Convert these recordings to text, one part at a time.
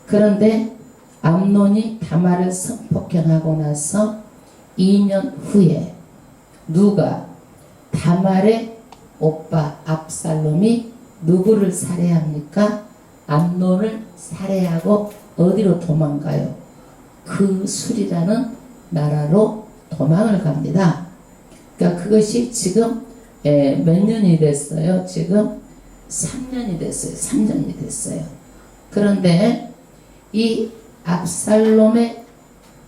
그런데 암논이 다말을 성폭행하고 나서 2년 후에 누가 다말의 오빠 압살롬이 누구를 살해합니까? 암논을 살해하고 어디로 도망가요? 그술이라는 나라로 도망을 갑니다. 그러니까 그것이 지금 몇 년이 됐어요? 지금 3년이 됐어요. 3년이 됐어요. 그런데 이 압살롬의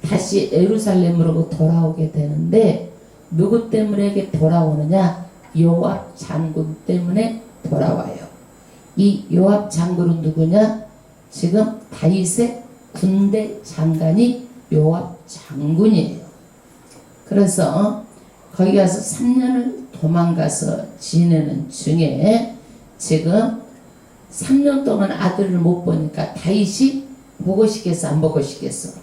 다시 예루살렘으로 돌아오게 되는데 누구 때문에 돌아오느냐? 요압 장군 때문에 돌아와요. 이 요압 장군은 누구냐? 지금 다윗의 군대 장관이 요압 장군이에요. 그래서 거기 가서 3년을 도망가서 지내는 중에 지금 3년 동안 아들을 못 보니까 다윗이 보고 싶겠어, 안 보고 싶겠어?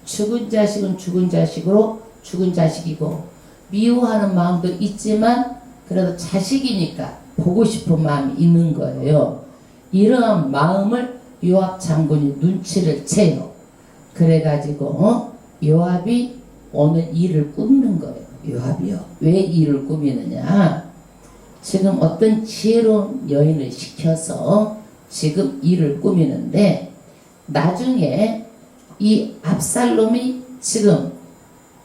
죽은 자식은 죽은 자식으로 죽은 자식이고 미워하는 마음도 있지만 그래도 자식이니까 보고 싶은 마음이 있는 거예요. 이러한 마음을 요압 장군이 눈치를 채요. 그래가지고 요압이 오늘 일을 꾸미는 거예요. 요압이요. 왜 일을 꾸미느냐? 지금 어떤 지혜로운 여인을 시켜서 지금 일을 꾸미는데 나중에 이 압살롬이 지금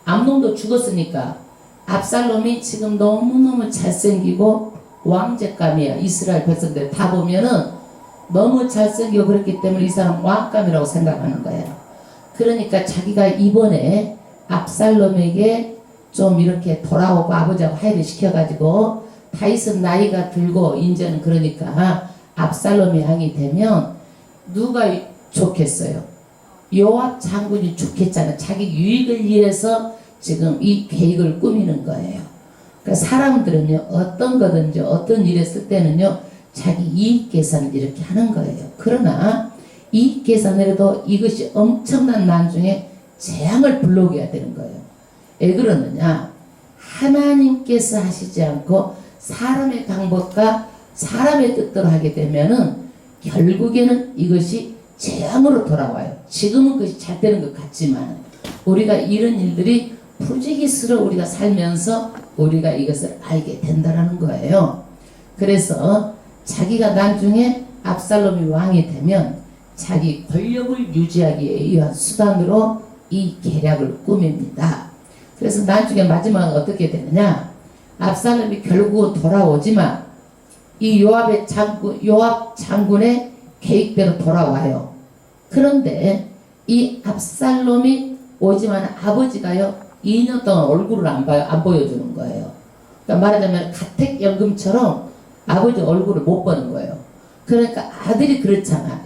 암논도 죽었으니까 압살롬이 지금 너무너무 잘생기고 왕제감이야. 이스라엘 백성들 다 보면은 너무 잘생기고 그랬기 때문에 이 사람 왕감이라고 생각하는 거예요. 그러니까 자기가 이번에 압살롬에게 좀 이렇게 돌아오고 아버지하고 화해를 시켜가지고 다윗은 나이가 들고 이제는 그러니까 압살롬이 왕이 되면 누가 좋겠어요? 요압 장군이 좋겠잖아. 자기 유익을 위해서 지금 이 계획을 꾸미는 거예요. 그러니까 사람들은요 어떤 거든지 어떤 일 했을 때는요 자기 이익 계산을 이렇게 하는 거예요. 그러나 이익 계산을 해도 이것이 엄청난 나중에 재앙을 불러오게 되는 거예요. 왜 그러느냐? 하나님께서 하시지 않고 사람의 방법과 사람의 뜻대로 하게 되면은 결국에는 이것이 재앙으로 돌아와요. 지금은 그것이 잘 되는 것 같지만 우리가 이런 일들이 부지기스러워 우리가 살면서 우리가 이것을 알게 된다라는 거예요. 그래서 자기가 나중에 압살롬이 왕이 되면 자기 권력을 유지하기 위한 수단으로 이 계략을 꾸밉니다. 그래서 나중에 마지막은 어떻게 되느냐? 압살롬이 결국은 돌아오지만 이 요압 장군의 계획대로 돌아와요. 그런데 이 압살롬이 오지만 아버지가요 2년 동안 얼굴을 안 보여주는 거예요. 그러니까 말하자면 가택연금처럼 아버지 얼굴을 못 보는 거예요. 그러니까 아들이 그렇잖아.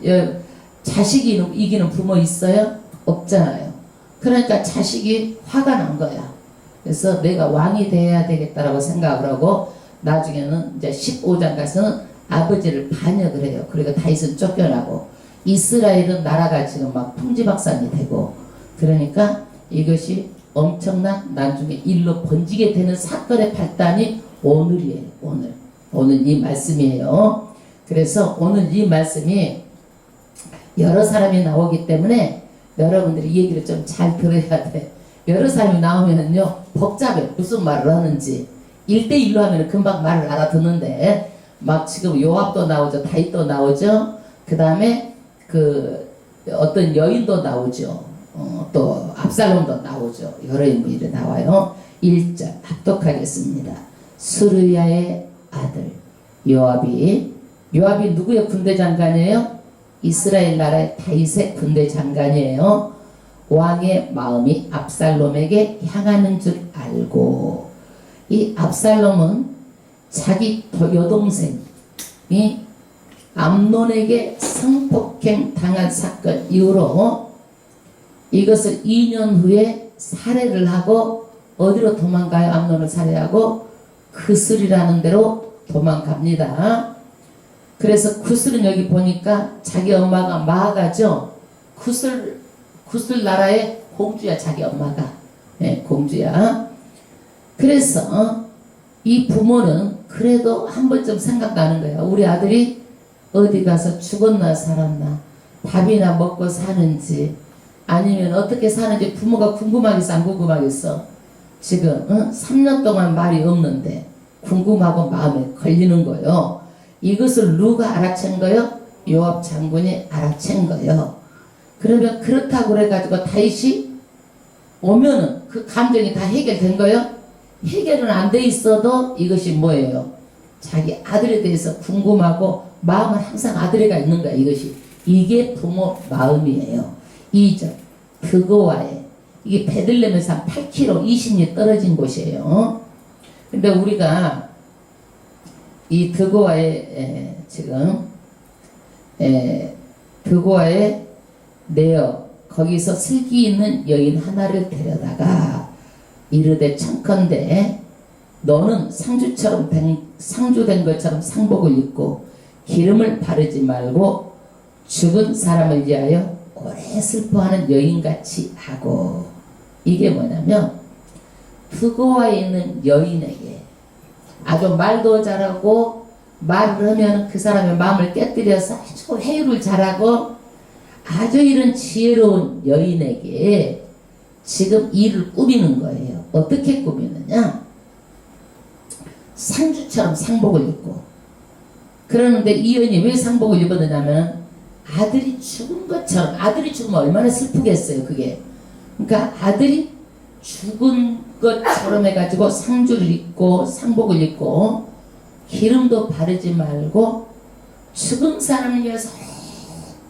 자식이 이기는 부모 있어요? 없잖아요. 그러니까 자식이 화가 난 거야. 그래서 내가 왕이 돼야 되겠다라고 생각을 하고 나중에는 이제 15장 가서는 아버지를 반역을 해요. 그리고 다윗은 쫓겨나고 이스라엘은 나라가 지금 막 풍지박산이 되고 그러니까 이것이 엄청난 나중에 일로 번지게 되는 사건의 발단이 오늘이에요. 오늘 이 말씀이에요. 그래서 오늘 이 말씀이 여러 사람이 나오기 때문에 여러분들이 이 얘기를 좀 잘 들어야 돼. 여러 사람이 나오면은요 복잡해. 무슨 말을 하는지 1대1로 하면 금방 말을 알아듣는데 막 지금 요압도 나오죠. 다윗도 나오죠. 그 다음에 그 어떤 여인도 나오죠. 또 압살롬도 나오죠. 여러 인물이 나와요. 1절 합독하겠습니다. 스루야의 아들 요압이 누구의 군대 장관이에요? 이스라엘 나라의 다윗의 군대 장관이에요. 왕의 마음이 압살롬에게 향하는 줄 알고 이 압살롬은 자기 여동생이 암논에게 성폭행 당한 사건 이후로 이것을 2년 후에 살해를 하고 어디로 도망가요? 암논을 살해하고 그슬이라는 데로 도망갑니다. 그래서 구슬은 여기 보니까 자기 엄마가 마아가죠. 구슬 나라의 공주야. 자기 엄마가 공주야. 그래서 이 부모는 그래도 한 번쯤 생각나는 거야. 우리 아들이 어디 가서 죽었나 살았나 밥이나 먹고 사는지 아니면 어떻게 사는지 부모가 궁금하겠어 안 궁금하겠어? 지금 3년 동안 말이 없는데 궁금하고 마음에 걸리는 거요. 이것을 누가 알아챈 거요? 요압 장군이 알아챈 거요. 그러면 그렇다고 그래가지고 다윗이 오면은 그 감정이 다 해결된 거요? 해결은 안 돼 있어도 이것이 뭐예요? 자기 아들에 대해서 궁금하고 마음은 항상 아들애가 있는 거야. 이것이 이게 부모 마음이에요. 2절 드고아에 이게 베들레헴에서 한 8km 20리 떨어진 곳이에요. 근데 우리가 이 드고아에 지금 드고아에 내어 거기서 슬기 있는 여인 하나를 데려다가 이르되 청컨대 너는 상주된 것처럼 상복을 입고 기름을 바르지 말고 죽은 사람을 위하여 오래 슬퍼하는 여인같이 하고. 이게 뭐냐면 드고아에 있는 여인에게 아주 말도 잘하고 말을 하면 그 사람의 마음을 깨뜨려서 아주 회유를 잘하고 아주 이런 지혜로운 여인에게 지금 일을 꾸미는 거예요. 어떻게 꾸미느냐? 상주처럼 상복을 입고. 그러는데 이 여인이 왜 상복을 입었느냐면 아들이 죽은 것처럼. 아들이 죽으면 얼마나 슬프겠어요 그게. 그러니까 아들이 죽은 것처럼 해가지고 상주를 입고 상복을 입고 기름도 바르지 말고 죽은 사람을 위해서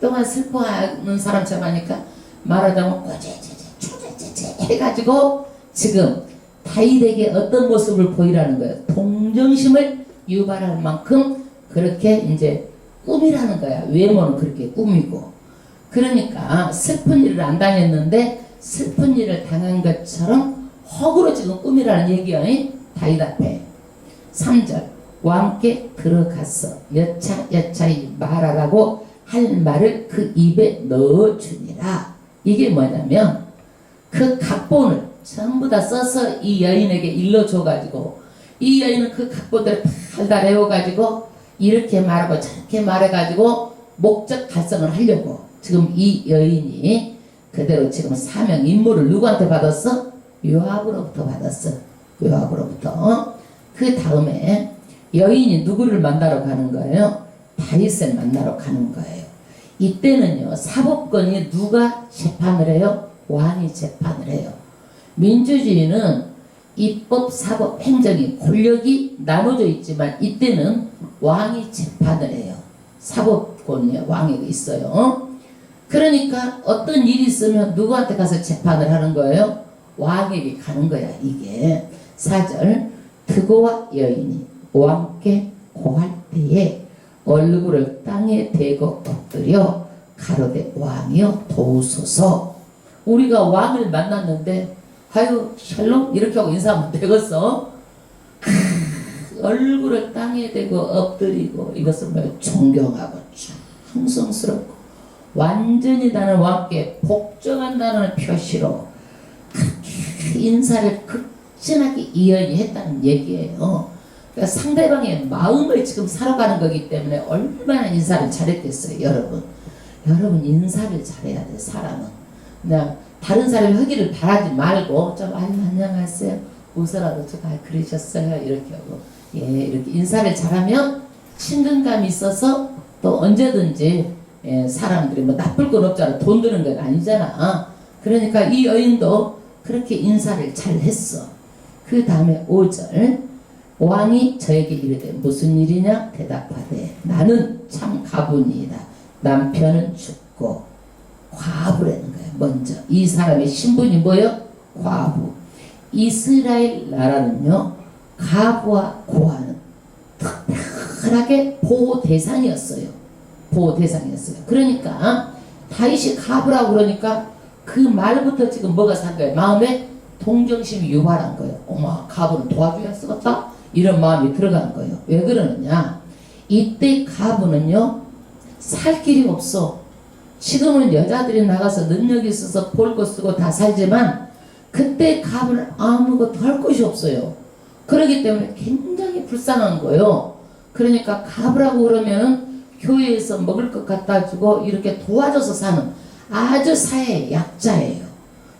동안 슬퍼하는 사람처럼 하니까 말하자면 꼬제제제 해가지고 지금 다윗에게 어떤 모습을 보이라는 거예요. 동정심을 유발할 만큼 그렇게 이제 꾸미라는 거야. 외모는 그렇게 꾸미고. 그러니까 슬픈 일을 안 당했는데 슬픈 일을 당한 것처럼 허구로 지금 꾸미라는 얘기야. 다윗 앞에. 3절 왕께 들어가서 여차여차히 말하라고 할 말을 그 입에 넣어주니라. 이게 뭐냐면 그 각본을 전부 다 써서 이 여인에게 일러줘가지고 이 여인은 그 각본들을 다 외워가지고 이렇게 말하고 저렇게 말해가지고 목적 달성을 하려고 지금 이 여인이 그대로 지금 사명 임무를 누구한테 받았어? 요압으로부터 받았어. 요압으로부터. 그 다음에 여인이 누구를 만나러 가는 거예요? 다윗을 만나러 가는 거예요. 이때는요 사법권이 누가 재판을 해요? 왕이 재판을 해요. 민주주의는 입법, 사법, 행정이 권력이 나눠져 있지만 이때는 왕이 재판을 해요. 사법권이 왕에게 있어요. 그러니까 어떤 일이 있으면 누구한테 가서 재판을 하는 거예요? 왕에게 가는 거야. 이게 4절 드고와 여인이 왕께 고할 때에 얼굴을 땅에 대고 엎드려 가로되 왕이여 도우소서. 우리가 왕을 만났는데 아유 샬롬 이렇게 하고 인사하면 되겠어? 얼굴을 땅에 대고 엎드리고 이것은 뭐 존경하고 충성스럽고 완전히 나는 왕께 복종한다는 표시로 그렇게 인사를 극진하게 이연이 했다는 얘기예요. 그러니까 상대방의 마음을 지금 살아가는 거기 때문에 얼마나 인사를 잘했겠어요. 여러분 인사를 잘해야 돼. 사람은 그냥 다른 사람이 하기를 바라지 말고 좀 안녕하세요 웃어라도 좀 그러셨어요 이렇게 하고 이렇게 인사를 잘하면 친근감이 있어서 또 언제든지 사람들이 뭐 나쁠 건 없잖아. 돈 드는 건 아니잖아. 그러니까 이 여인도 그렇게 인사를 잘 했어. 그 다음에 5절 왕이 저에게 이르되 무슨 일이냐 대답하되 나는 참 가분이다. 남편은 죽고 과부라는 거예요. 먼저 이 사람의 신분이 뭐예요? 과부. 이스라엘 나라는요 과부와 고아는 특별하게 보호 대상이었어요. 보호 대상이었어요. 그러니까 다윗이 과부라고 그러니까 그 말부터 지금 뭐가 산 거예요? 마음에 동정심이 유발한 거예요. 어머 과부는 도와줘야 쓰겠다? 이런 마음이 들어간 거예요. 왜 그러느냐? 이때 과부는요 살 길이 없어. 지금은 여자들이 나가서 능력이 있어서 벌고 쓰고 다 살지만 그때 과부는 아무것도 할 것이 없어요. 그렇기 때문에 굉장히 불쌍한 거예요. 그러니까 과부라고 그러면은 교회에서 먹을 것 갖다 주고 이렇게 도와줘서 사는 아주 사회의 약자예요.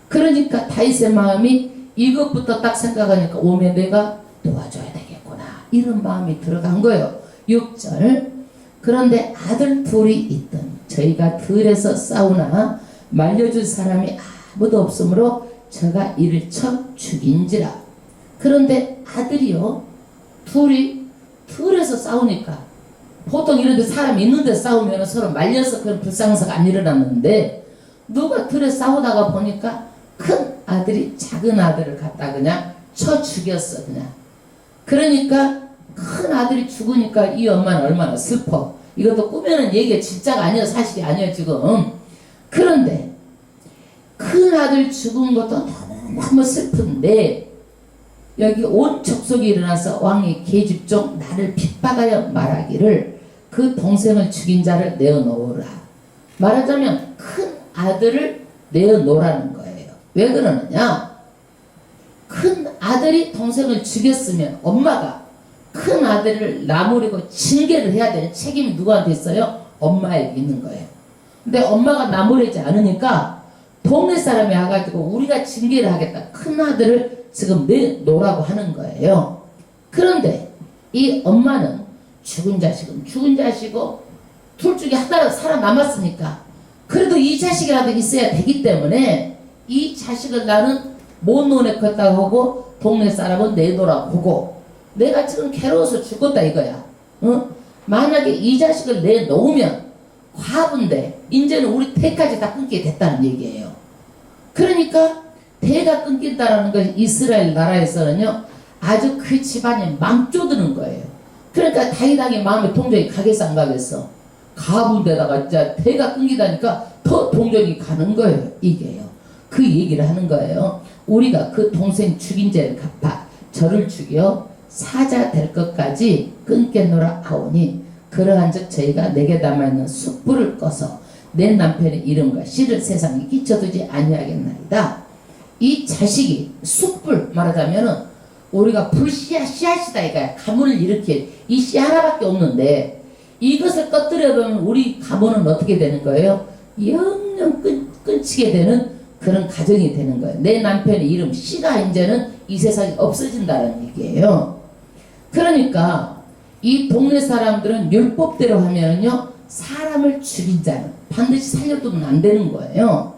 그러니까 다윗의 마음이 이것부터 딱 생각하니까 오메 내가 도와줘야 되겠구나 이런 마음이 들어간 거예요. 6절 그런데 아들 둘이 있던 저희가 들에서 싸우나 말려줄 사람이 아무도 없으므로 저가 이를 쳐 죽인지라. 그런데 아들이요 둘이 들에서 싸우니까 보통 이런 데 사람이 있는 데 싸우면 서로 말려서 그런 불상사가 안 일어났는데 누가 들에 싸우다가 보니까 큰 아들이 작은 아들을 갖다 그냥 쳐 죽였어 그냥. 그러니까 큰 아들이 죽으니까 이 엄마는 얼마나 슬퍼. 이것도 꾸며낸 얘기가 진짜가 아니야 사실이 아니야 지금. 그런데 큰 아들 죽은 것도 너무 슬픈데 여기 온 족속이 일어나서 왕이 계집종 나를 핍박하여 말하기를 그 동생을 죽인 자를 내어놓으라. 말하자면 큰 아들을 내어놓으라는 거예요. 왜 그러느냐? 큰 아들이 동생을 죽였으면 엄마가 큰 아들을 나무리고 징계를 해야 되는 책임이 누구한테 있어요? 엄마에게 있는 거예요. 근데 엄마가 나무리지 않으니까 동네 사람이 와가지고 우리가 징계를 하겠다. 큰 아들을 지금 내놓으라고 하는 거예요. 그런데 이 엄마는 죽은 자식은 죽은 자식이고 둘 중에 하나라도 살아남았으니까 그래도 이 자식이라도 있어야 되기 때문에 이 자식을 나는 못 놓겠다고 하고 동네 사람은 내놓으라고 하고 내가 지금 괴로워서 죽었다 이거야. 어? 만약에 이 자식을 내놓으면 과부인데 이제는 우리 태까지 다 끊게 됐다는 얘기예요. 그러니까 태가 끊긴다라는 것이 이스라엘 나라에서는요 아주 그 집안이 망조드는 거예요. 그러니까 다윗 왕의 마음에 동정이 가겠어 안 가겠어? 가부인데다가 진짜 태가 끊기다니까 더 동정이 가는 거예요. 이게요. 그 얘기를 하는 거예요. 우리가 그 동생 죽인 죄를 갚아 저를 죽여 사자 될 것까지 끊겠노라 하오니 그러한즉 저희가 내게 남아있는 숯불을 꺼서 내 남편의 이름과 씨를 세상에 끼쳐두지 아니하겠나이다. 이 자식이 숯불 말하자면은 우리가 씨앗이다 이거야. 가문을 일으킬 이 씨 하나밖에 없는데 이것을 꺼뜨려보면 우리 가문은 어떻게 되는 거예요? 영영 끊치게 되는 그런 가정이 되는 거예요. 내 남편의 이름 씨가 이제는 이 세상에 없어진다는 얘기예요. 그러니까 이 동네 사람들은 율법대로 하면은요 사람을 죽인 자는 반드시 살려두면 안 되는 거예요.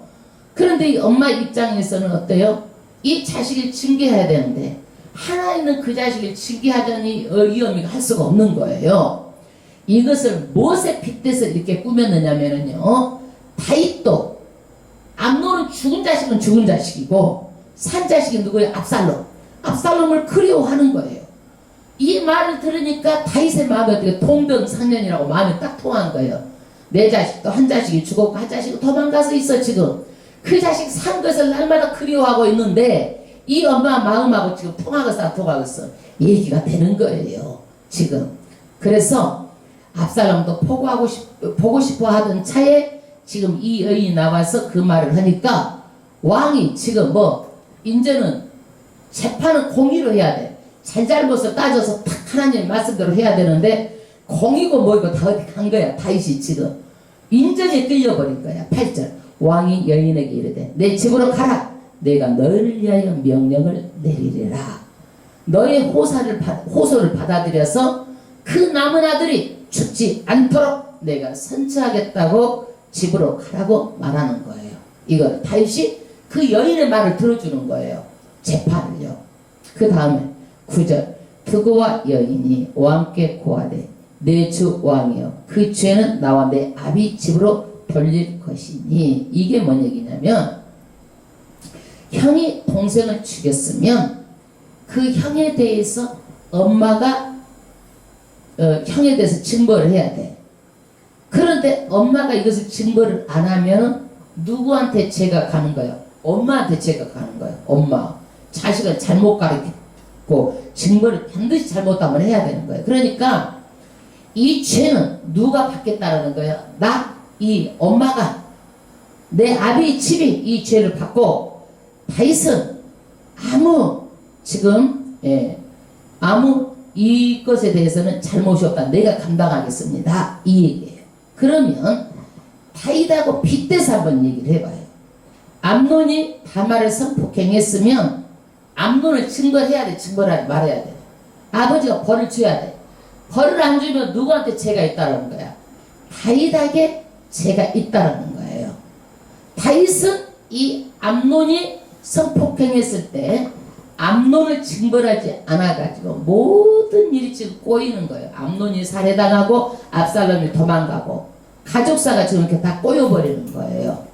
그런데 이 엄마 입장에서는 어때요? 이 자식을 징계해야 되는데 하나 있는 그 자식을 징계하자니 이 어미가 할 수가 없는 거예요. 이것을 무엇에 빗대서 이렇게 꾸몄느냐면요 다윗도 암논은 죽은 자식은 죽은 자식이고 산 자식이 누구예요? 압살롬을 그리워하는 거예요. 이 말을 들으니까 다윗의 마음이 어떻게 동병상련이라고 마음이 딱 통한 거예요. 내 자식도 한 자식이 죽었고 한 자식이 도망가서 있어 지금. 그 자식 산 것을 날마다 그리워하고 있는데 이 엄마 마음하고 지금 통하겠어 안 통하겠어? 얘기가 되는 거예요 지금. 그래서 압살롬도 보고 싶어 하던 차에 지금 이 여인이 나와서 그 말을 하니까 왕이 지금 이제는 재판은 공의로 해야 돼. 잘잘못을 따져서 탁 하나님 말씀대로 해야 되는데 공이고 뭐이고 다 어디 간 거야. 다윗이 지금 인정에 끌려버린 거야. 8절 왕이 여인에게 이르되 내 집으로 가라. 내가 너를 위하여 명령을 내리리라. 너의 호소를 받아들여서 그 남은 아들이 죽지 않도록 내가 선처하겠다고 집으로 가라고 말하는 거예요. 이걸 다윗이 그 여인의 말을 들어주는 거예요. 재판을요. 그 다음에 9절 그와 여인이 왕께 고하되 내 주 왕이여 그 죄는 나와 내 아비 집으로 돌릴 것이니. 이게 뭔 얘기냐면 형이 동생을 죽였으면 그 형에 대해서 엄마가 형에 대해서 증거를 해야 돼. 그런데 엄마가 이것을 증거를 안 하면 누구한테 죄가 가는 거예요? 엄마한테 죄가 가는 거예요. 엄마. 자식을 잘못 가르치고 증거를 반드시 잘못하면 해야 되는 거예요. 그러니까 이 죄는 누가 받겠다라는 거예요? 이 엄마가 내 아비 집이 이 죄를 받고 다윗은 아무 이것에 대해서는 잘못이 없다. 내가 감당하겠습니다. 이 얘기예요. 그러면 다윗하고 빗대서 한번 얘기를 해봐요. 암논이 다말을 성폭행했으면 암논을 징벌해야 돼, 징벌하지 말아야 돼. 아버지가 벌을 줘야 돼. 벌을 안 주면 누구한테 죄가 있다는 거야? 다윗에게 죄가 있다는 거예요. 다윗은 이 암논이 성폭행했을 때 암논을 징벌하지 않아가지고 모든 일이 지금 꼬이는 거예요. 암논이 살해당하고 압살롬이 도망가고 가족사가 지금 이렇게 다 꼬여버리는 거예요.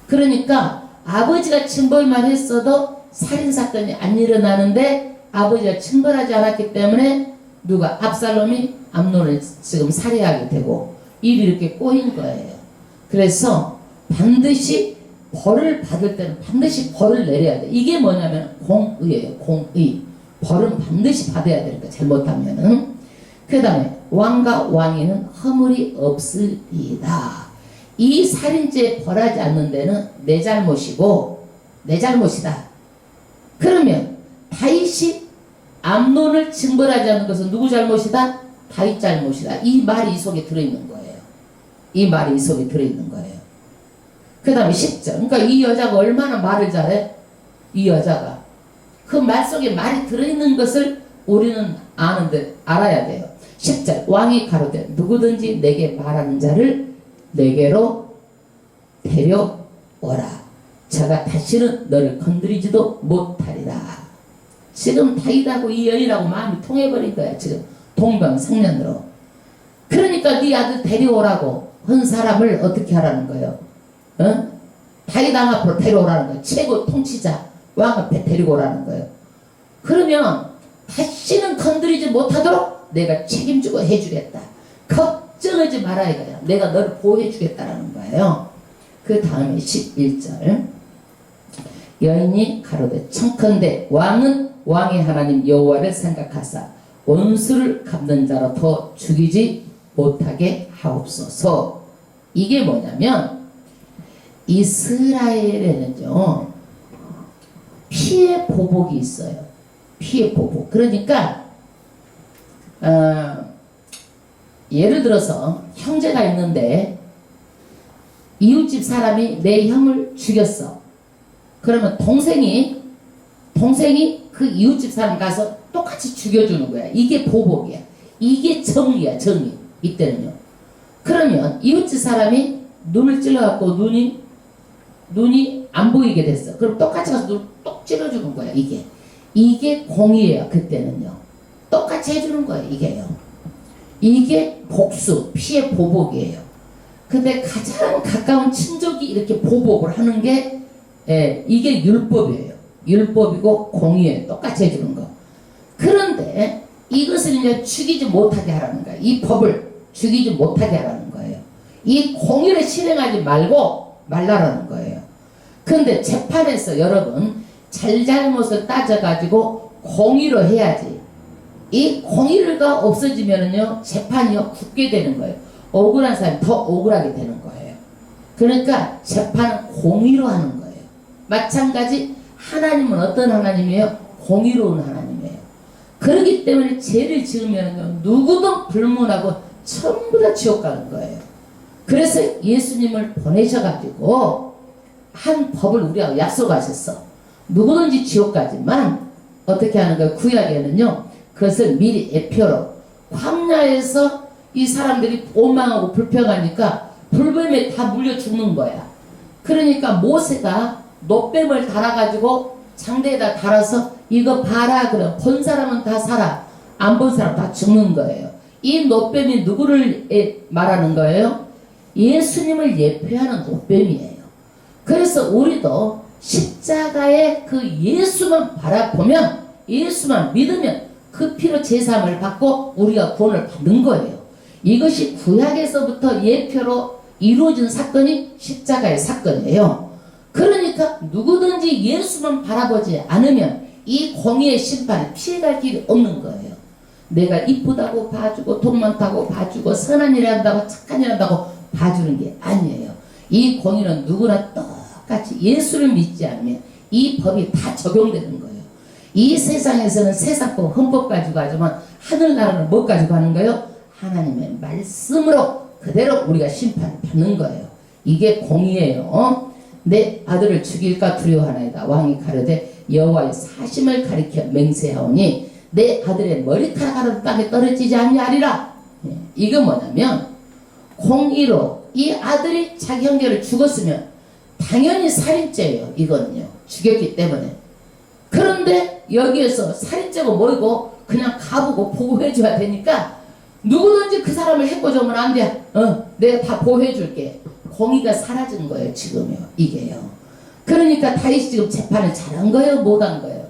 그러니까 아버지가 징벌만 했어도 살인사건이 안 일어나는데 아버지가 징벌하지 않았기 때문에 누가 압살롬이 암논을 지금 살해하게 되고 일이 이렇게 꼬인 거예요. 그래서 반드시 벌을 받을 때는 반드시 벌을 내려야 돼. 이게 뭐냐면 공의예요. 공의. 벌은 반드시 받아야 되니까 잘못하면은. 그 다음에 왕과 왕위는 허물이 없으리다. 이 살인죄 벌하지 않는 데는 내 잘못이고 내 잘못이다. 그러면 다윗이 암논을 징벌하지 않는 것은 누구 잘못이다? 다윗 잘못이다. 이 말이 이 속에 들어있는 거예요. 이 말이 이 속에 들어있는 거예요. 그 다음에 10절. 그러니까 이 여자가 얼마나 말을 잘해? 이 여자가. 그 말 속에 말이 들어있는 것을 우리는 아는데 알아야 돼요. 10절. 왕이 가로되 누구든지 내게 말하는 자를 내게로 데려오라. 저가 다시는 너를 건드리지도 못하리라. 지금 다윗하고 이 여인하고 마음이 통해버린 거야. 지금 동병상련으로. 그러니까 네 아들 데려오라고 한 사람을 어떻게 하라는 거예요? 어? 다윗 왕 앞으로 데려오라는 거예요. 최고 통치자 왕 앞에 데리고 오라는 거예요. 그러면 다시는 건드리지 못하도록 내가 책임지고 해주겠다. 걱정하지 마라 이거야. 내가 너를 보호해 주겠다라는 거예요. 그 다음에 11절. 여인이 가로되 청컨대 왕은 왕의 하나님 여호와를 생각하사 원수를 갚는 자로 더 죽이지 못하게 하옵소서. 이게 뭐냐면 이스라엘에는요 피해 보복이 있어요. 피해 보복. 그러니까 예를 들어서 형제가 있는데 이웃집 사람이 내 형을 죽였어. 그러면 동생이 그 이웃집 사람 가서 똑같이 죽여주는 거야. 이게 보복이야. 이게 정의야. 정의. 이때는요. 그러면 이웃집 사람이 눈을 찔러갖고 눈이 안 보이게 됐어. 그럼 똑같이 가서 눈을 똑 찔러주는 거야. 이게 공의예요. 그때는요. 똑같이 해주는 거예요. 이게요. 이게 복수, 피해 보복이에요. 근데 가장 가까운 친족이 이렇게 보복을 하는 게 이게 율법이에요. 율법이고 공의예요. 똑같이 해주는 거. 그런데 이것을 이제 죽이지 못하게 하라는 거예요. 이 법을 죽이지 못하게 하라는 거예요. 이 공의를 실행하지 말라라는 거예요. 그런데 재판에서 여러분 잘잘못을 따져가지고 공의로 해야지. 이 공의가 없어지면은요 재판이요 굳게 되는 거예요. 억울한 사람이 더 억울하게 되는 거예요. 그러니까 재판은 공의로 하는 거예요. 마찬가지 하나님은 어떤 하나님이에요? 공의로운 하나님이에요. 그렇기 때문에 죄를 지으면은요 누구도 불문하고 전부 다 지옥 가는 거예요. 그래서 예수님을 보내셔가지고 한 법을 우리하고 약속하셨어. 누구든지 지옥 가지만 어떻게 하는 거예요? 구약에는요 그것을 미리 예표로 광야에서 이 사람들이 오망하고 불평하니까 불뱀에 다 물려 죽는 거야. 그러니까 모세가 놋뱀을 달아가지고 장대에다 달아서 이거 봐라. 그럼 본 사람은 다 살아. 안 본 사람 다 죽는 거예요. 이 놋뱀이 누구를 말하는 거예요? 예수님을 예표하는 놋뱀이에요. 그래서 우리도 십자가의 그 예수만 바라보면 예수만 믿으면 그 피로 제사함을 받고 우리가 구원을 받는 거예요. 이것이 구약에서부터 예표로 이루어진 사건이 십자가의 사건이에요. 그러니까 누구든지 예수만 바라보지 않으면 이 공의의 심판을 피해갈 길이 없는 거예요. 내가 이쁘다고 봐주고 돈 많다고 봐주고 선한 일 한다고 착한 일 한다고 봐주는 게 아니에요. 이 공의는 누구나 똑같이 예수를 믿지 않으면 이 법이 다 적용되는 거예요. 이 세상에서는 세상법 헌법 가지고 하지만 하늘나라는 뭐 가지고 하는 거예요? 하나님의 말씀으로 그대로 우리가 심판을 받는 거예요. 이게 공의예요. 내 아들을 죽일까 두려워하나이다. 왕이 가로되 여호와의 사심을 가리켜 맹세하오니 내 아들의 머리카락 하나도 땅에 떨어지지 아니하리라. 이건 뭐냐면 공의로 이 아들이 자기 형제를 죽었으면 당연히 살인죄예요. 이거는요. 죽였기 때문에. 그런데 여기에서 살인죄가 뭐이고 그냥 가보고 보호해줘야 되니까 누구든지 그 사람을 해코지하면 안 돼. 내가 다 보호해줄게. 공의가 사라진 거예요. 지금요. 이게요. 그러니까 다윗이 지금 재판을 잘한 거예요? 못한 거예요?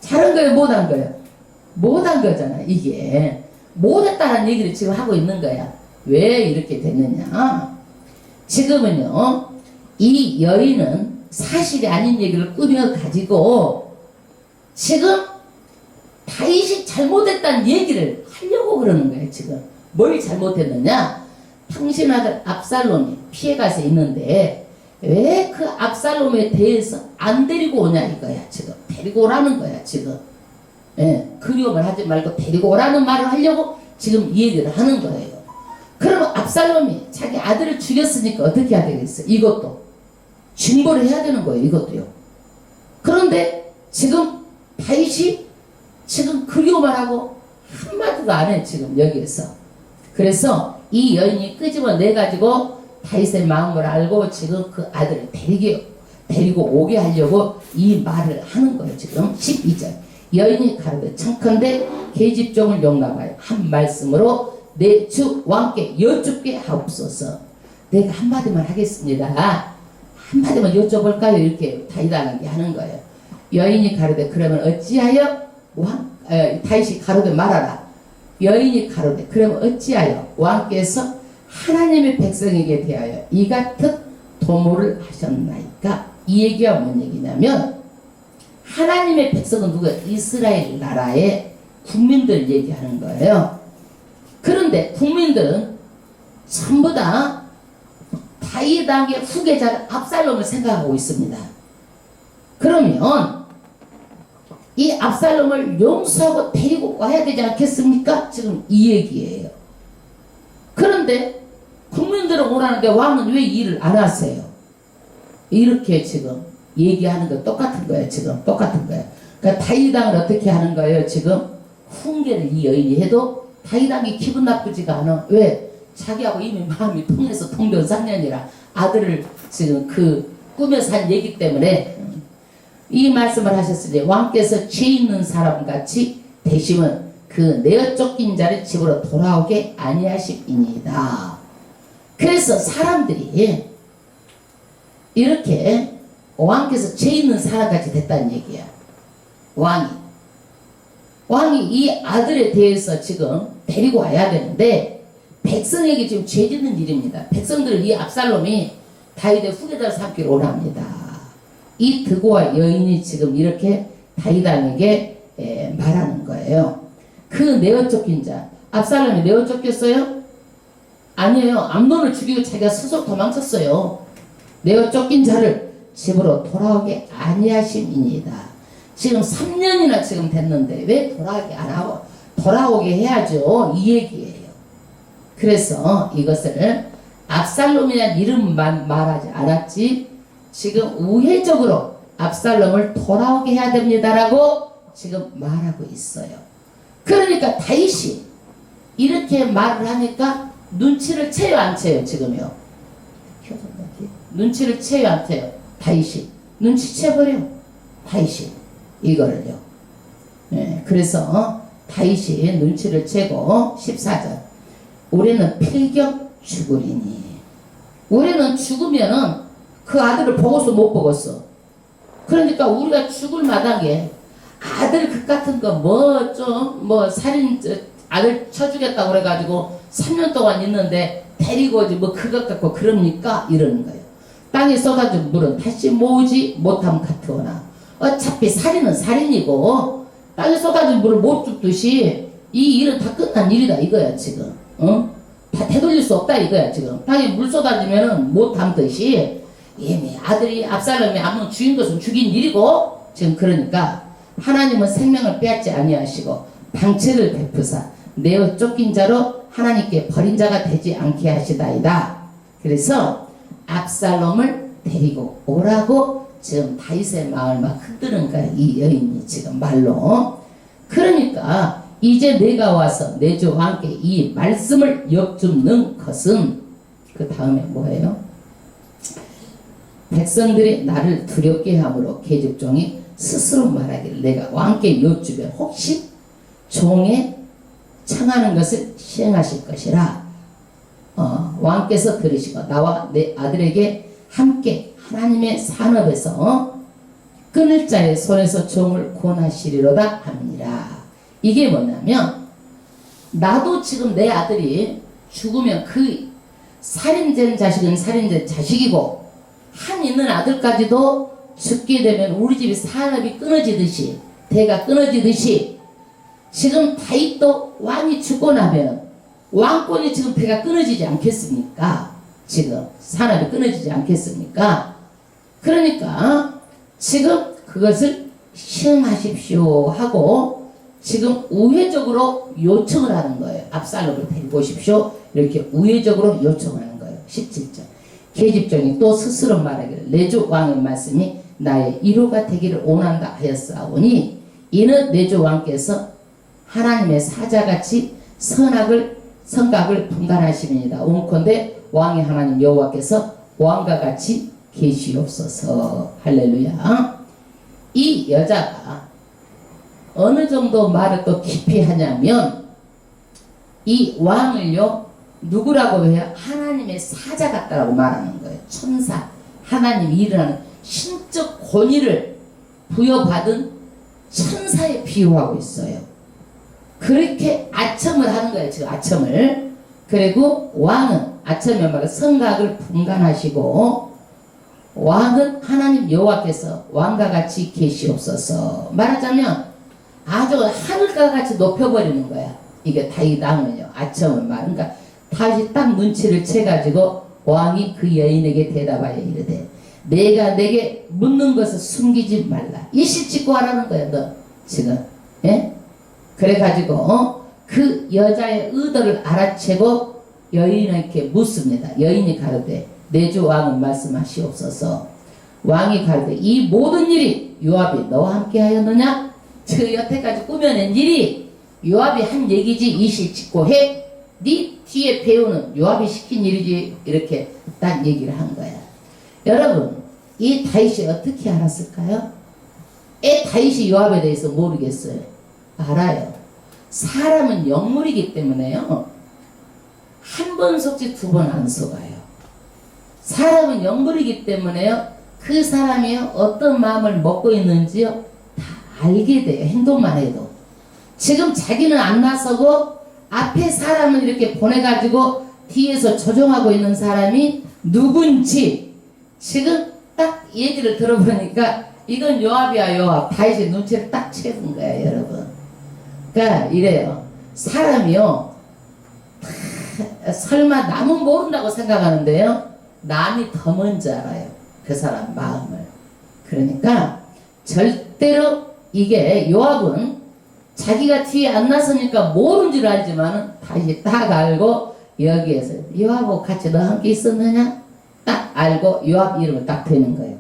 잘한 거예요? 못한 거예요? 못한 거잖아. 이게 못했다는 얘기를 지금 하고 있는 거야. 왜 이렇게 됐느냐? 지금은요, 이 여인은 사실이 아닌 얘기를 꾸며 가지고 지금 다윗이 잘못했다는 얘기를 하려고 그러는 거예요. 지금 뭘 잘못했느냐? 당신 아들 압살롬이 피해가서 있는데 왜 그 압살롬에 대해서 안 데리고 오냐 이거야. 지금 데리고 오라는 거야. 지금 그리움을 하지 말고 데리고 오라는 말을 하려고 지금 이 얘기를 하는 거예요. 그러면 압살롬이 자기 아들을 죽였으니까 어떻게 해야 되겠어? 이것도 징벌을 해야 되는 거예요. 이것도요. 그런데 지금 다윗이 지금 그리움을 하고 한마디도 안 해. 지금 여기에서. 그래서 이 여인이 끄집어내가지고 다윗의 마음을 알고 지금 그 아들을 데리고 오게 하려고 이 말을 하는 거예요. 지금 12절 여인이 가로되 청컨대 계집종을 용납하여 한 말씀으로 내 주 왕께 여쭙게 하옵소서. 내가 한마디만 하겠습니다. 한마디만 여쭤볼까요? 이렇게 다윗에게 하는 거예요. 여인이 가로되 그러면 어찌하여 다윗이 가로되 말하라. 여인이 가로되 그러면 어찌하여 왕께서 하나님의 백성에게 대하여 이 같은 도모를 하셨나이까? 이 얘기가 뭔 얘기냐면 하나님의 백성은 누가? 이스라엘 나라의 국민들 얘기하는 거예요. 그런데 국민들은 전부 다 다윗 왕의 후계자 압살롬을 생각하고 있습니다. 그러면 이 압살롬을 용서하고 데리고 와야 되지 않겠습니까? 지금 이 얘기예요. 그런데 국민들은 오라는데 왕은 왜 일을 안 하세요? 이렇게 지금 얘기하는 거 똑같은 거예요. 지금 똑같은 거예요. 그러니까 다윗 왕을 어떻게 하는 거예요? 지금 훈계를 이 여인이 해도 다윗 왕이 기분 나쁘지가 않아. 왜? 자기하고 이미 마음이 통해서 동병상련이라 아들을 지금 그 꾸며서 한 얘기 때문에 이 말씀을 하셨으니 왕께서 죄 있는 사람같이 되심은 그 내어 쫓긴 자를 집으로 돌아오게 아니하심이니이다. 그래서 사람들이 이렇게 왕께서 죄 있는 사람같이 됐다는 얘기야. 왕이 이 아들에 대해서 지금 데리고 와야 되는데 백성에게 지금 죄 짓는 일입니다. 백성들을 이 압살롬이 다윗의 후계자를 삼기로 오랍니다. 이 드고와 여인이 지금 이렇게 다윗 왕에게 말하는 거예요. 그 내어 쫓긴 자, 압살롬이 내어 쫓겼어요? 아니에요. 암논을 죽이고 자기가 스스로 도망쳤어요. 내어 쫓긴 자를 집으로 돌아오게 아니하심이니이다. 지금 3년이나 지금 됐는데 왜 돌아오게 안 하고 돌아오게 해야죠. 이 얘기예요. 그래서 이것을 압살롬이라는 이름만 말하지 않았지 지금 우회적으로 압살롬을 돌아오게 해야 됩니다라고 지금 말하고 있어요. 그러니까 다윗이 이렇게 말을 하니까 눈치를 채요 안 채요? 지금요. 눈치를 채요 안 채요? 다윗이 눈치채버려. 다윗이 이거를요. 그래서 다윗이 눈치를 채고 14절 우리는 필경 죽으리니 우리는 죽으면은 그 아들을 보고서 못 보겠어. 그러니까 우리가 죽을 마당에 아들 그 같은 거 뭐 살인 아들 쳐주겠다고 그래가지고 3년 동안 있는데 데리고 오지 뭐 그것 갖고 그럽니까? 이러는 거예요. 땅에 쏟아진 물은 다시 모으지 못함 같으나 어차피 살인은 살인이고 땅에 쏟아진 물을 못 줍듯이 이 일은 다 끝난 일이다 이거야 지금. 다 되돌릴 수 없다 이거야 지금. 땅에 물 쏟아지면은 못 담듯이 이미 아들이 압살롬이 암논 죽인 것은 죽인 일이고 지금 그러니까 하나님은 생명을 빼앗지 아니하시고 방책을 베푸사 내어 쫓긴 자로 하나님께 버린 자가 되지 않게 하시다이다. 그래서 압살롬을 데리고 오라고 지금 다윗의 마음을 막 흔드는 거야. 이 여인이 지금 말로. 그러니까 이제 내가 와서 내 주 왕께 이 말씀을 역줍는 것은 그 다음에 뭐예요? 백성들이 나를 두렵게 함으로 계집종이 스스로 말하기를 내가 왕께 여쭈면 혹시 종의 청하는 것을 시행하실 것이라. 왕께서 들으시고 나와 내 아들에게 함께 하나님의 산업에서 끊을 자의 손에서 종을 구원하시리로다 합니다. 이게 뭐냐면 나도 지금 내 아들이 죽으면 그 살인된 자식은 살인된 자식이고 한 있는 아들까지도 죽게 되면 우리 집이 산업이 끊어지듯이 대가 끊어지듯이 지금 다윗도 왕이 죽고 나면 왕권이 지금 대가 끊어지지 않겠습니까? 지금 산업이 끊어지지 않겠습니까? 그러니까 지금 그것을 시행하십시오 하고 지금 우회적으로 요청을 하는 거예요. 압살롬을 데리고 오십시오. 이렇게 우회적으로 요청하는 거예요. 17절. 계집종이 또 스스로 말하기를 내 주 왕의 말씀이 나의 위로가 되기를 원한다 하였사오니 이는 내 주 왕께서 하나님의 사자같이 성각을 분간하시니이다. 원컨대 왕의 하나님 여호와께서 왕과 같이 계시옵소서. 할렐루야. 이 여자가 어느 정도 말을 또 깊이 하냐면 이 왕을요 누구라고 해요? 하나님의 사자 같다라고 말하는 거예요. 천사, 하나님이 일어나는 신적 권위를 부여받은 천사에 비유하고 있어요. 그렇게 아첨을 하는 거예요. 지금 아첨을. 그리고 왕은 아첨의 말은 성각을 분간하시고 왕은 하나님 여호와께서 왕과 같이 계시옵소서. 말하자면 아주 하늘과 같이 높여버리는 거야. 이게 다윗 왕은요. 아첨을 말. 그러니까 다윗이 딱 눈치를 채가지고 왕이 그 여인에게 대답하여 이르되 내가 내게 묻는 것을 숨기지 말라. 일시찍고 하라는 거야. 너 지금. 예? 그래가지고 그 여자의 의도를 알아채고 여인에게 묻습니다. 여인이 가로되 내 주 왕은 말씀하시옵소서. 왕이 가로되 이 모든 일이 요압이 너와 함께 하였느냐? 저 여태까지 꾸며낸 일이 요압이 한 얘기지 이실직고 해? 네 뒤에 배우는 요압이 시킨 일이지. 이렇게 딱 얘기를 한 거야. 여러분 이 다윗이 어떻게 알았을까요? 다윗이 요압에 대해서 모르겠어요. 알아요. 사람은 영물이기 때문에요. 한 번 속지 두 번 안 속아요. 사람은 영물이기 때문에요. 그 사람이요 어떤 마음을 먹고 있는지요 다 알게 돼요. 행동만 해도. 지금 자기는 안 나서고 앞에 사람을 이렇게 보내가지고 뒤에서 조종하고 있는 사람이 누군지 지금 딱 얘기를 들어보니까 이건 요압이야. 요압. 다윗의 눈치를 딱 채운 거야 여러분. 그러니까 이래요. 사람이요 설마 남은 모른다고 생각하는데요 남이 더 먼저 알아요. 그 사람 마음을. 그러니까 절대로 이게 요압은 자기가 뒤에 안 나서니까 모른 줄 알지만은 다시 딱 알고 여기에서 요압하고 같이 너 함께 있었느냐? 딱 알고 요압 이름을 딱 대는 거예요.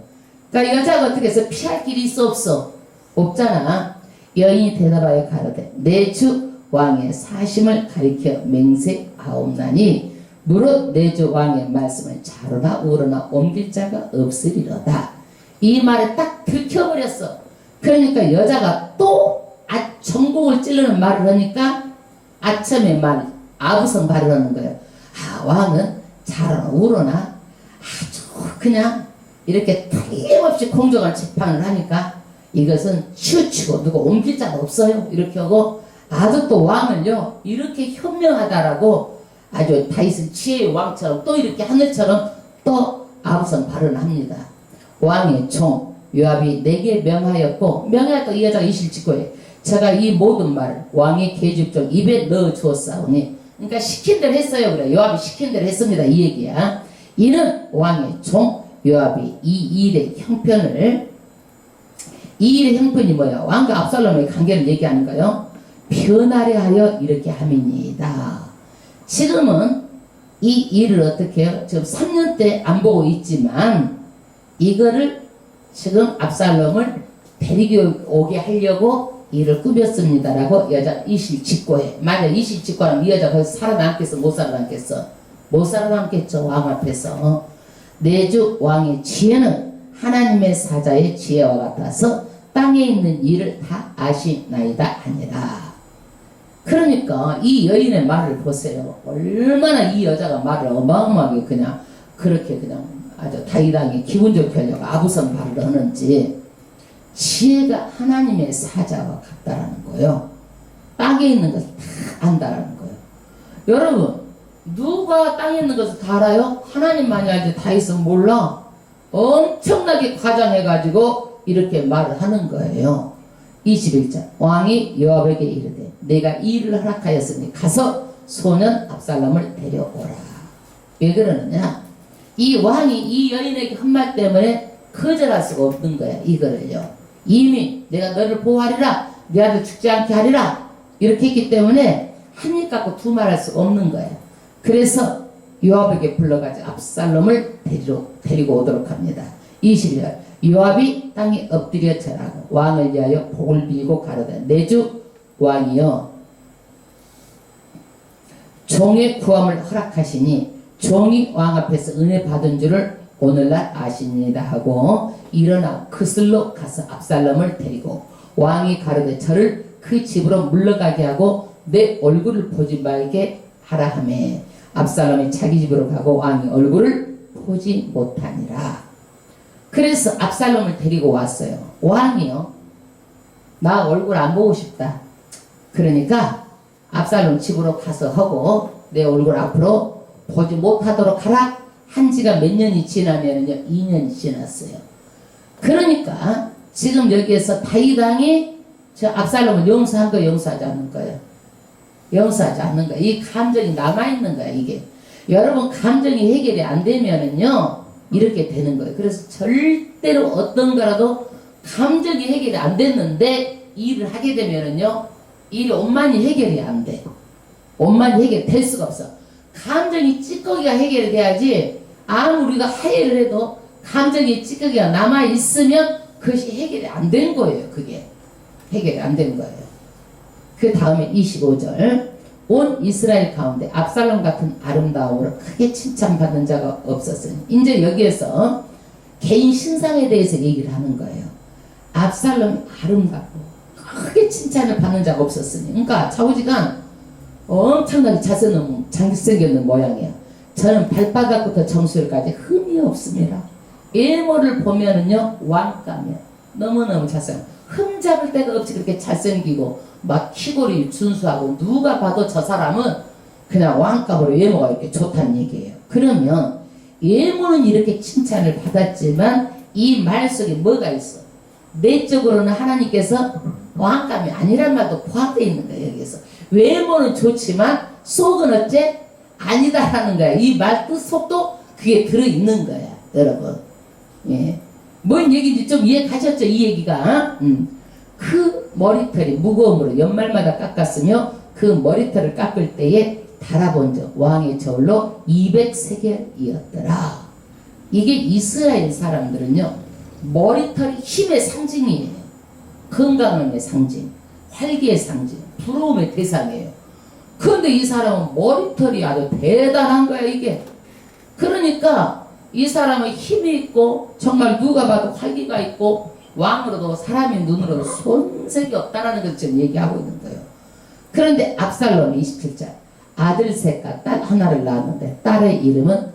그러니까 여자가 어떻게 해서 피할 길이 있어 없어? 없잖아. 여인이 대답하여 가로되 내 주 왕의 사심을 가리켜 맹세하옵나니 무릇 내 주 왕의 말씀을 좌로나 우로나 옮길 자가 없으리로다. 이 말에 딱 들켜버렸어. 그러니까 여자가 또 전공을 찌르는 말을 하니까 아첨의 말 아부성 발을 하는 거예요. 왕은 좌로나 우로나 아주 그냥 이렇게 틀림없이 공정한 재판을 하니까 이것은 치우치고 누가 옮길 자가 없어요. 이렇게 하고 아주 또 왕을요 이렇게 현명하다라고 아주 다윗은 지혜의 왕처럼 또 이렇게 하늘처럼 또 아부성 발언합니다. 왕의 종 요압이 내게 명하였고 명하였다. 이 여자가 이실직고해. 제가 이 모든 말을 왕의 계집종 입에 넣어 주었사오니 그러니까 시킨 대로 했어요. 그래 요압이 시킨 대로 했습니다. 이 얘기야. 이는 왕의 종 요압이 이 일의 형편을 이 일의 형편이 뭐야? 왕과 압살롬의 관계를 얘기하는 거예요. 편하려 하여 이렇게 함이니이다. 지금은 이 일을 어떻게 해요? 지금 3년째 안 보고 있지만 이거를 지금 압살롬을 데리고 오게 하려고 일을 꾸몄습니다라고 여자 이실직고해. 만약 이실직고하면 이 여자 거기서 살아남겠어? 못 살아남겠어? 못 살아남겠죠. 왕 앞에서. 내주 왕의 지혜는 하나님의 사자의 지혜와 같아서 땅에 있는 일을 다 아시나이다 하니라. 그러니까 이 여인의 말을 보세요. 얼마나 이 여자가 말을 어마어마하게 그냥 그렇게 그냥 아주 다이당에 기분 좋게 하려고 아부성 발을 하는지. 지혜가 하나님의 사자와 같다라는 거예요. 땅에 있는 것을 다 안다라는 거예요. 여러분, 누가 땅에 있는 것을 다 알아요? 하나님만이 알지 다 있으면 몰라. 엄청나게 과장해가지고 이렇게 말을 하는 거예요. 21절 왕이 요압에게 이르되 내가 이 일을 허락하였으니 가서 소년 압살롬을 데려오라. 왜 그러느냐? 이 왕이 이 여인에게 한 말 때문에 거절할 수가 없는 거야. 이거를요. 이미 내가 너를 보호하리라, 네 아들 죽지 않게 하리라 이렇게 했기 때문에 한 입 갖고 두 말 할 수 없는 거야. 그래서 요압에게 불러가지고 압살롬을 데리고 오도록 합니다. 20절 요압이 땅에 엎드려 절하고 왕을 위하여 복을 빌고 가로되 내주 왕이여 종의 구함을 허락하시니 종이 왕 앞에서 은혜 받은 줄을 오늘날 아시니이다 하고 일어나 그슬로 가서 압살롬을 데리고 왕이 가로되 저를 그 집으로 물러가게 하고 내 얼굴을 보지 말게 하라 하매 압살롬이 자기 집으로 가고 왕이 얼굴을 보지 못하니라. 그래서 압살롬을 데리고 왔어요. 왕이요, 나 얼굴 안 보고 싶다. 그러니까 압살롬 집으로 가서 하고 내 얼굴 앞으로 보지 못하도록 하라. 한 지가 몇 년이 지나면요 2년이 지났어요. 그러니까 지금 여기에서 다윗왕이 저 압살롬을 용서한 거 용서하지 않는 거예요. 용서하지 않는 거예요. 이 감정이 남아있는 거예요. 이게 여러분 감정이 해결이 안 되면은요 이렇게 되는 거예요. 그래서 절대로 어떤 거라도 감정이 해결이 안 됐는데 일을 하게 되면은요 일이 온만히 해결이 안 돼. 온만히 해결될 수가 없어. 감정이 찌꺼기가 해결이 돼야지. 아무리 우리가 하해를 해도 감정이 찌꺼기가 남아있으면 그것이 해결이 안 된 거예요. 그게 해결이 안 된 거예요. 그 다음에 25절 온 이스라엘 가운데 압살롬 같은 아름다움으로 크게 칭찬받는 자가 없었으니 이제 여기에서 개인 신상에 대해서 얘기를 하는 거예요. 압살롬이 아름답고 크게 칭찬을 받는 자가 없었으니 그러니까 좌우지간 엄청나게 잘생겼는 모양이에요. 저는 발바닥부터 정수리까지 흠이 없습니다. 외모를 보면은요 왕감이에요. 너무너무 잘생겨. 흠 잡을 데가 없이 그렇게 잘생기고 막 키골이 준수하고 누가 봐도 저 사람은 그냥 왕감으로 외모가 이렇게 좋다는 얘기예요. 그러면 외모는 이렇게 칭찬을 받았지만 이 말 속에 뭐가 있어? 내적으로는 하나님께서 왕감이 아니란 말도 포함되어 있는 거예요. 여기서 외모는 좋지만 속은 어째? 아니다라는 거야. 이 말 뜻 속도 그게 들어있는 거야. 여러분 예. 뭔 얘기인지 좀 이해 가셨죠? 이 얘기가 그 머리털이 무거움으로 연말마다 깎았으며 그 머리털을 깎을 때에 달아본 적 왕의 저울로 200세겔이었더라. 이게 이스라엘 사람들은요 머리털이 힘의 상징이에요. 건강함의 상징, 활기의 상징, 부러움의 대상이에요. 그런데 이 사람은 머리털이 아주 대단한 거야 이게. 그러니까 이 사람은 힘이 있고 정말 누가 봐도 활기가 있고 왕으로도 사람의 눈으로도 손색이 없다라는 것을 지금 얘기하고 있는 거예요. 그런데 압살롬이 27절 아들 셋과 딸 하나를 낳았는데 딸의 이름은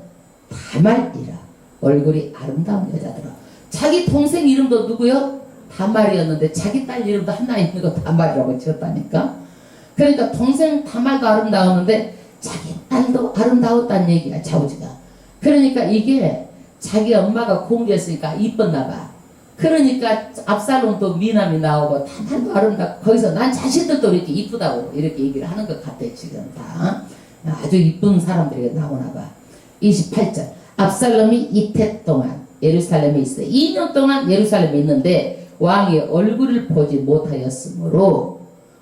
다말이라. 얼굴이 아름다운 여자더라. 자기 동생 이름도 누구요? 다말이었는데 자기 딸 이름도 하나 있는 거 다말이라고 지었다니까. 그러니까 동생 다말도 아름다웠는데 자기 딸도 아름다웠다는 얘기야 좌우지가. 그러니까 이게 자기 엄마가 공주였으니까 이뻤나 봐. 그러니까 압살롬도 미남이 나오고 다말도 아름답고 거기서 난 자신들도 이렇게 이쁘다고 이렇게 얘기를 하는 것 같아. 지금 다 아주 이쁜 사람들이 나오나 봐. 28절 압살롬이 이태 동안 예루살렘에 있어 2년 동안 예루살렘에 있는데 왕의 얼굴을 보지 못하였으므로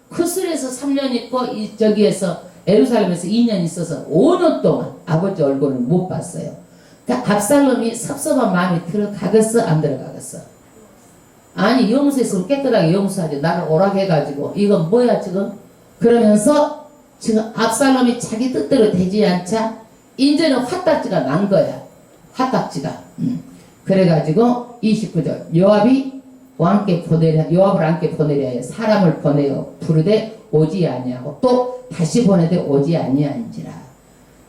쿠슬에서 3년 있고 저기에서 예루살렘에서 2년 있어서 5년 동안 아버지 얼굴을 못 봤어요. 그러니까 압살롬이 섭섭한 마음이 들어가겠어 안 들어가겠어? 아니 용서했으면 깨끗하게 용서하지 나를 오락해가지고 이건 뭐야 지금? 그러면서 지금 압살롬이 자기 뜻대로 되지 않자 이제는 화딱지가 난 거야. 화딱지가. 그래가지고 29절 요압이 왕께 보내려 요압을 함께 보내려 해 사람을 보내어 부르되 오지 아니하고 또 다시 보내되 오지 아니한지라.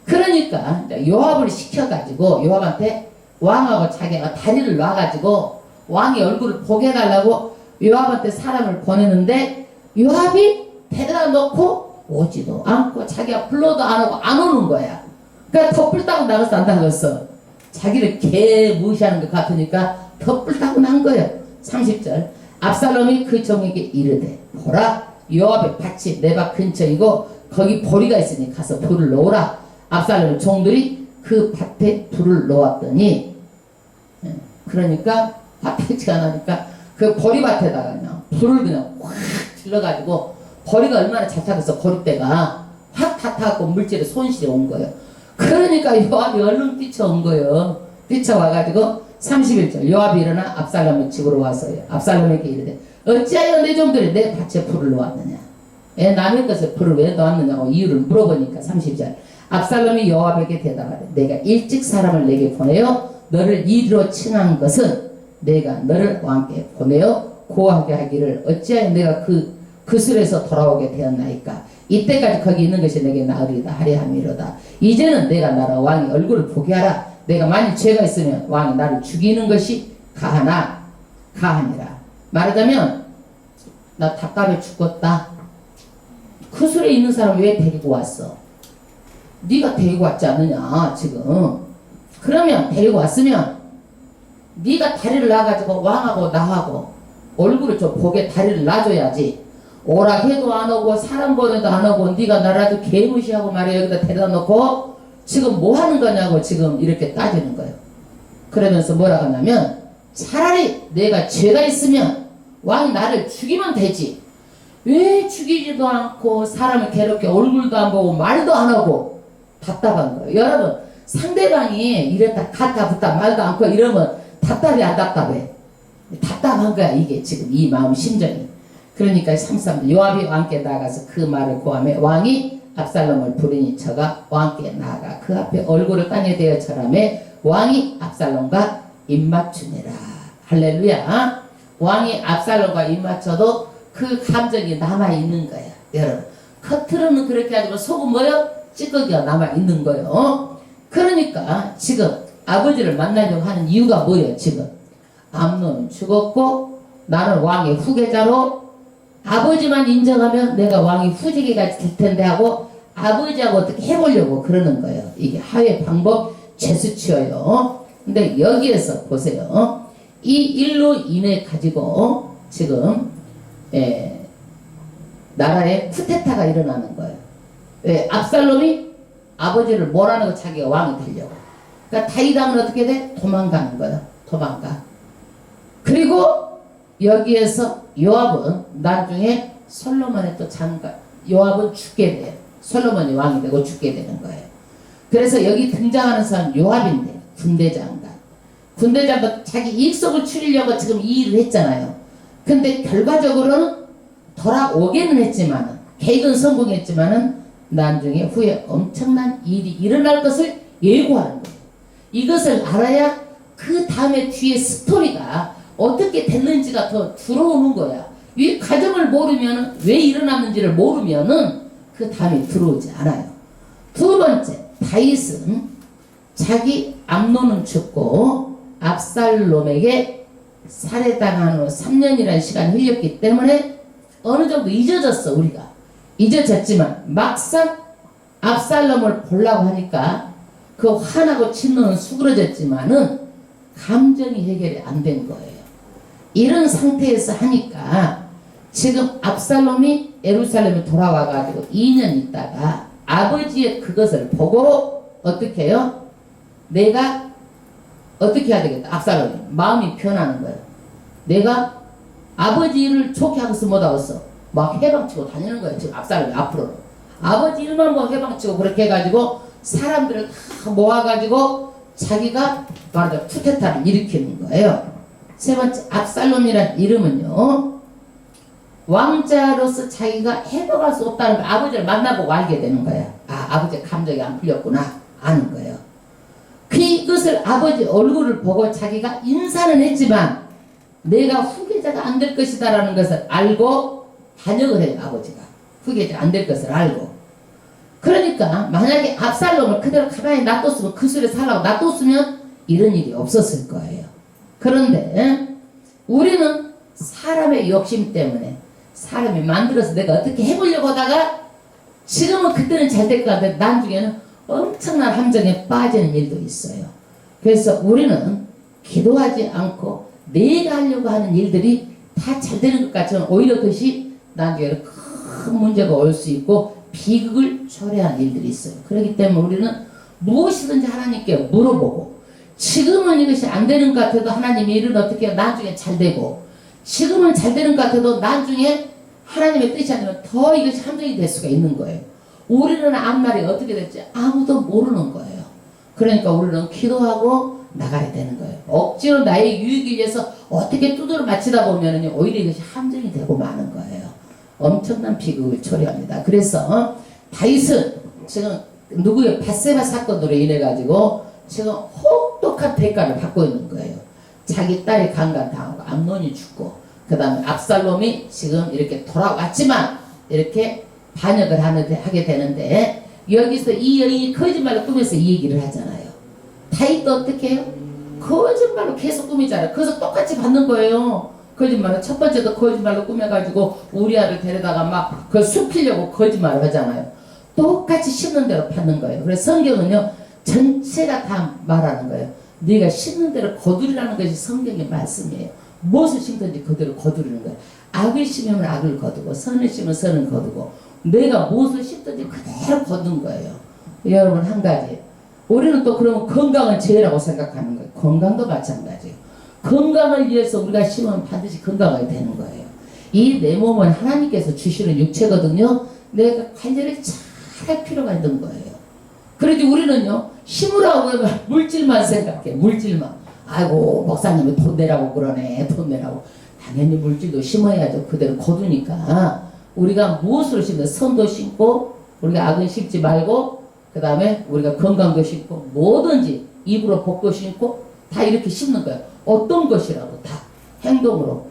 그러니까 요압을 시켜가지고 요압한테 왕하고 자기가 다리를 놔가지고 왕의 얼굴을 보게 해달라고 요압한테 사람을 보내는데 요압이 데려다 놓고 오지도 않고 자기가 불러도 안 하고 안 오는 거야. 그러니까 덧불 따고 나갔어 안 나갔어? 자기를 개 무시하는 것 같으니까 덧불 따고 난 거예요. 30절 압살롬이 그 종에게 이르되 보라 요압의 밭이 내 밭 근처이고 거기 보리가 있으니 가서 불을 놓으라. 압살롬 종들이 그 밭에 불을 놓았더니 그러니까 밭에지가 나니까 그 보리밭에다가 그냥 불을 그냥 확 질러가지고 보리가 얼마나 잘 타겠어. 보리대가 확 타갖고 물질에 손실이 온 거예요. 그러니까 요압이 얼른 뛰쳐온 거예요. 뛰쳐와가지고 31절 요압이 일어나 압살롬의 집으로 와서요. 압살롬에게 이르되 어찌하여 내 종들이 내 밭에 불을 놓았느냐. 남의 것에 불을 왜 놓았느냐고 이유를 물어보니까 30절 압살롬이 요압에게 대답하되 내가 일찍 사람을 내게 보내어 너를 이리로 칭한 것은 내가 너를 왕께 보내어 고하게 하기를 어찌하여 내가 그 술에서 돌아오게 되었나이까. 이때까지 거기 있는 것이 내게 나으리다 하려 함이로다. 이제는 내가 나라 왕의 얼굴을 보게 하라. 내가 만일 죄가 있으면 왕이 나를 죽이는 것이 가하니라. 말하자면 나 답답해 죽겠다. 그 술에 있는 사람 왜 데리고 왔어? 네가 데리고 왔지 않느냐 지금. 그러면 데리고 왔으면 네가 다리를 놔가지고 왕하고 나하고 얼굴을 좀 보게 다리를 놔줘야지. 오락해도 안 오고 사람 보내도 안 오고 네가 나를 아주 개무시하고 말이야 여기다 데려다 놓고 지금 뭐 하는 거냐고 지금 이렇게 따지는 거예요. 그러면서 뭐라 하냐면 차라리 내가 죄가 있으면 왕이 나를 죽이면 되지. 왜 죽이지도 않고 사람을 괴롭게 얼굴도 안 보고 말도 안 하고 답답한 거예요. 여러분 상대방이 이랬다 갔다 붙다 말도 않고 이러면 답답해 안 답답해? 답답한 거야 이게 지금 이 마음 심정이. 그러니까 33절 요압이 왕께 나가서 그 말을 고하며 왕이 압살롬을 부르니 저가 왕께 나아가 그 앞에 얼굴을 땅에 대어 절하며 왕이 압살롬과 입맞추니라. 할렐루야. 왕이 압살롬과 입맞춰도 그 감정이 남아있는 거야. 여러분 겉으로는 그렇게 하지만 속은 뭐요? 찌꺼기가 남아있는 거예요. 그러니까 지금 아버지를 만나려고 하는 이유가 뭐예요? 지금 암논은 죽었고 나는 왕의 후계자로 아버지만 인정하면 내가 왕이 후지기가 될 텐데 하고 아버지하고 어떻게 해보려고 그러는 거예요. 이게 하회 방법 제수치어요. 근데 여기에서 보세요. 이 일로 인해 가지고 지금 나라에 쿠데타가 일어나는 거예요. 압살롬이 아버지를 몰아내고 자기가 왕이 되려고. 그러니까 다윗왕은 어떻게 돼? 도망가는 거예요. 도망가. 그리고 여기에서 요압은 나중에 솔로몬의 또 장관 요압은 죽게 돼요. 솔로몬이 왕이 되고 죽게 되는 거예요. 그래서 여기 등장하는 사람 요압인데 군대장관. 군대장관 자기 이익속을 추리려고 지금 이 일을 했잖아요. 근데 결과적으로는 돌아오게는 했지만은 계획은 성공했지만은 나중에 후에 엄청난 일이 일어날 것을 예고하는 거예요. 이것을 알아야 그 다음에 뒤에 스토리가 어떻게 됐는지가 더 들어오는 거야. 이 과정을 모르면 왜 일어났는지를 모르면은 그 다음에 들어오지 않아요. 두 번째, 다윗은 자기 암논은 죽고 압살롬에게 살해당한 후 3년이라는 시간이 흘렸기 때문에 어느 정도 잊어졌어. 우리가 잊어졌지만 막상 압살롬을 보려고 하니까 그 화나고 진노는 수그러졌지만은 감정이 해결이 안 된 거예요. 이런 상태에서 하니까 지금 압살롬이 예루살렘에 돌아와가지고 2년 있다가 아버지의 그것을 보고 어떻게 해요? 내가 어떻게 해야 되겠다. 압살롬이 마음이 변하는 거예요. 내가 아버지 일을 좋게 하고서 못하겠어. 막 해방치고 다니는 거예요. 지금 압살롬이 앞으로 아버지 일만 뭐 해방치고 그렇게 해가지고 사람들을 다 모아가지고 자기가 말하자면 쿠데타를 일으키는 거예요. 세 번째 압살롬이라는 이름은요, 왕자로서 자기가 해먹을 수 없다는 걸 아버지를 만나보고 알게 되는 거예요. 아, 아버지의 감정이 안 풀렸구나 아는 거예요. 그것을 아버지 얼굴을 보고 자기가 인사는 했지만 내가 후계자가 안 될 것이다 라는 것을 알고 반역을 해요. 아버지가 후계자가 안 될 것을 알고. 그러니까 만약에 압살롬을 그대로 가만히 놔뒀으면, 그 술에 살라고 놔뒀으면 이런 일이 없었을 거예요. 그런데 우리는 사람의 욕심 때문에 사람이 만들어서 내가 어떻게 해보려고 하다가 지금은 그때는 잘 될 것 같은데 나중에는 엄청난 함정에 빠지는 일도 있어요. 그래서 우리는 기도하지 않고 내가 하려고 하는 일들이 다 잘 되는 것 같지만 오히려 그것이 나중에 큰 문제가 올 수 있고 비극을 초래한 일들이 있어요. 그렇기 때문에 우리는 무엇이든지 하나님께 물어보고, 지금은 이것이 안 되는 것 같아도 하나님의 일은 어떻게 해요? 나중에 잘 되고, 지금은 잘 되는 것 같아도 나중에 하나님의 뜻이 아니면 더 이것이 함정이 될 수가 있는 거예요. 우리는 앞날이 어떻게 될지 아무도 모르는 거예요. 그러니까 우리는 기도하고 나가야 되는 거예요. 억지로 나의 유익을 위해서 어떻게 두드려 맞히다 보면 오히려 이것이 함정이 되고 마는 거예요. 엄청난 비극을 초래합니다. 그래서 다윗은 지금 누구의 밧세바 사건으로 인해 가지고 지금 혹독한 대가를 받고 있는 거예요. 자기 딸이 강간당하고 암논이 죽고, 그 다음에 압살롬이 지금 이렇게 돌아왔지만 이렇게 반역을 하게 되는데, 여기서 이 여인이 거짓말로 꾸며서 이 얘기를 하잖아요. 다윗도 어떻게 해요? 거짓말로 계속 꾸미잖아요. 그래서 똑같이 받는 거예요. 거짓말로 첫 번째도 거짓말로 꾸며가지고 우리아를 데려다가 막 그걸 sup히려고 거짓말을 하잖아요. 똑같이 심는 대로 받는 거예요. 그래서 성경은요 전체가 다 말하는 거예요. 네가 심는 대로 거두리라는 것이 성경의 말씀이에요. 무엇을 심든지 그대로 거두리는 거예요. 악을 심으면 악을 거두고 선을 심으면 선을 거두고, 내가 무엇을 심든지 그대로 거둔 거예요. 여러분, 한 가지, 우리는 또 그러면 건강을 제일하고 생각하는 거예요. 건강도 마찬가지예요. 건강을 위해서 우리가 심으면 반드시 건강하게 되는 거예요. 이 내 몸은 하나님께서 주시는 육체거든요. 내가 관리를 잘 할 필요가 있는 거예요. 그러지 우리는요, 심으라고 하면 물질만 생각해. 물질만. 아이고 목사님이 돈 내라고 그러네. 돈 내라고. 당연히 물질도 심어야죠. 그대로 거두니까. 우리가 무엇으로 심는, 선도 심고 우리가 악은 심지 말고, 그 다음에 우리가 건강도 심고 뭐든지 입으로 복도 심고 다 이렇게 심는 거예요. 어떤 것이라도 다 행동으로